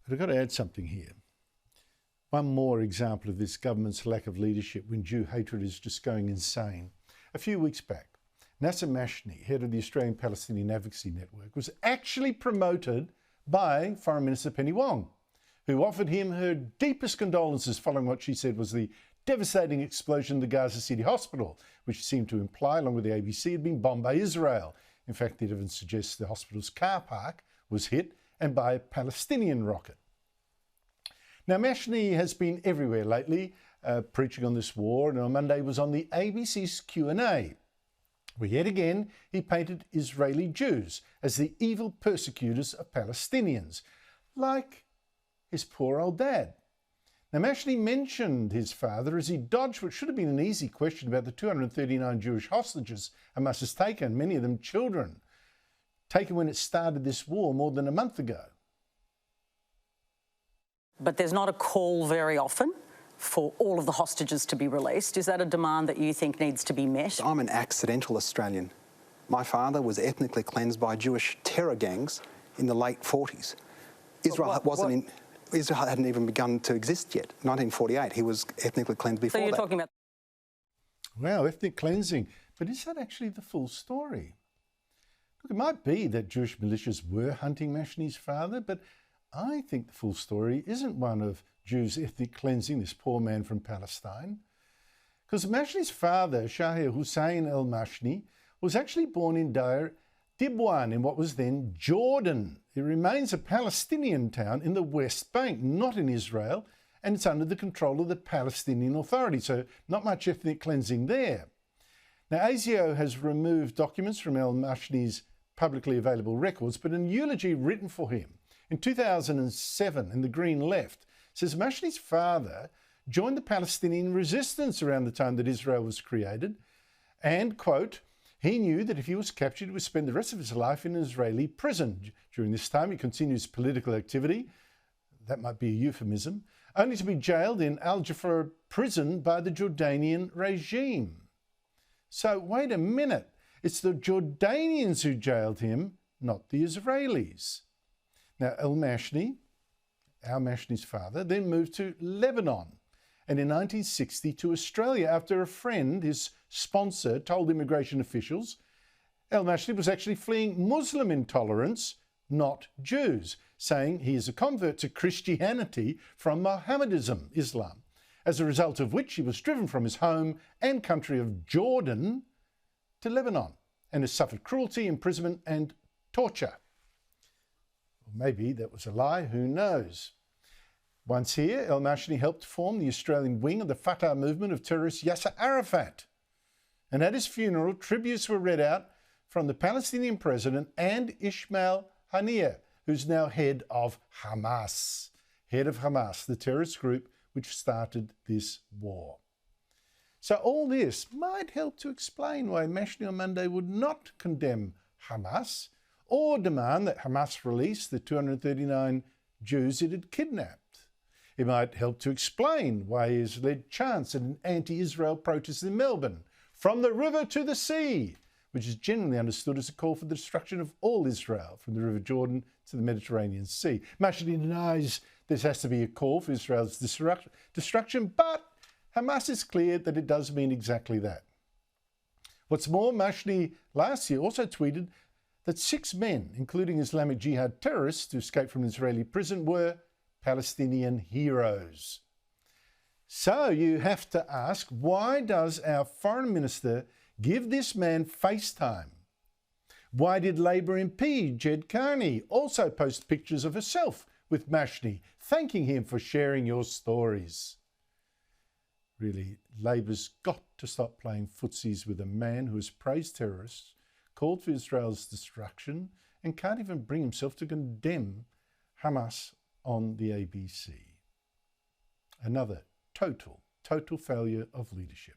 But I've got to add something here. One more example of this government's lack of leadership when Jew hatred is just going insane. A few weeks back, Nasser Mashni, head of the Australian Palestinian Advocacy Network, was actually promoted by Foreign Minister Penny Wong, who offered him her deepest condolences following what she said was the devastating explosion in the Gaza City hospital, which seemed to imply, along with the ABC, had been bombed by Israel. In fact, the evidence suggests the hospital's car park was hit and by a Palestinian rocket. Now, Mashni has been everywhere lately, preaching on this war, and on Monday was on the ABC's Q&A, where yet again he painted Israeli Jews as the evil persecutors of Palestinians, like his poor old dad. Now, Mashni mentioned his father as he dodged what should have been an easy question about the 239 Jewish hostages Hamas has taken, many of them children, taken when it started this war more than a month ago. But there's not a call very often for all of the hostages to be released. Is that a demand that you think needs to be met? I'm an accidental Australian. My father was ethnically cleansed by Jewish terror gangs in the late 40s. Israel hadn't even begun to exist yet. 1948, he was ethnically cleansed before that. So you're talking about... Wow, ethnic cleansing. But is that actually the full story? Look, it might be that Jewish militias were hunting Mashni's father, but I think the full story isn't one of Jews ethnic cleansing this poor man from Palestine. Because Mashni's father, Shahir Hussein al-Mashni, was actually born in Deir Dibwan in what was then Jordan. It remains a Palestinian town in the West Bank, not in Israel, and it's under the control of the Palestinian Authority, so not much ethnic cleansing there. Now, ASIO has removed documents from al-Mashni's publicly available records, but an eulogy written for him in 2007 in the Green Left says Mashni's father joined the Palestinian resistance around the time that Israel was created and, quote, he knew that if he was captured, he would spend the rest of his life in an Israeli prison. During this time, he continues political activity, that might be a euphemism, only to be jailed in Al-Jafar prison by the Jordanian regime. So wait a minute, it's the Jordanians who jailed him, not the Israelis. Now, al-Mashni, al-Mashni's father, then moved to Lebanon and in 1960 to Australia after a friend, his sponsor, told immigration officials al-Mashni was actually fleeing Muslim intolerance, not Jews, saying he is a convert to Christianity from Mohammedanism, Islam, as a result of which he was driven from his home and country of Jordan to Lebanon and has suffered cruelty, imprisonment and torture. Maybe that was a lie, who knows? Once here, al-Mashni helped form the Australian wing of the Fatah movement of terrorist Yasser Arafat. And at his funeral, tributes were read out from the Palestinian president and Ismail Haniyeh, who's now head of Hamas. Head of Hamas, the terrorist group which started this war. So all this might help to explain why Mashni on Monday would not condemn Hamas or demand that Hamas release the 239 Jews it had kidnapped. It might help to explain why he has led chants and anti-Israel protests in Melbourne, from the river to the sea, which is generally understood as a call for the destruction of all Israel, from the River Jordan to the Mediterranean Sea. Mashni denies this has to be a call for Israel's destruction, but Hamas is clear that it does mean exactly that. What's more, Mashni last year also tweeted that 6 men, including Islamic Jihad terrorists who escaped from an Israeli prison, were Palestinian heroes. So you have to ask, why does our foreign minister give this man FaceTime? Why did Labor MP Jed Carney also post pictures of herself with Mashni, thanking him for sharing your stories? Really, Labor's got to stop playing footsies with a man who has praised terrorists, called for Israel's destruction, and can't even bring himself to condemn Hamas on the ABC. Another total failure of leadership.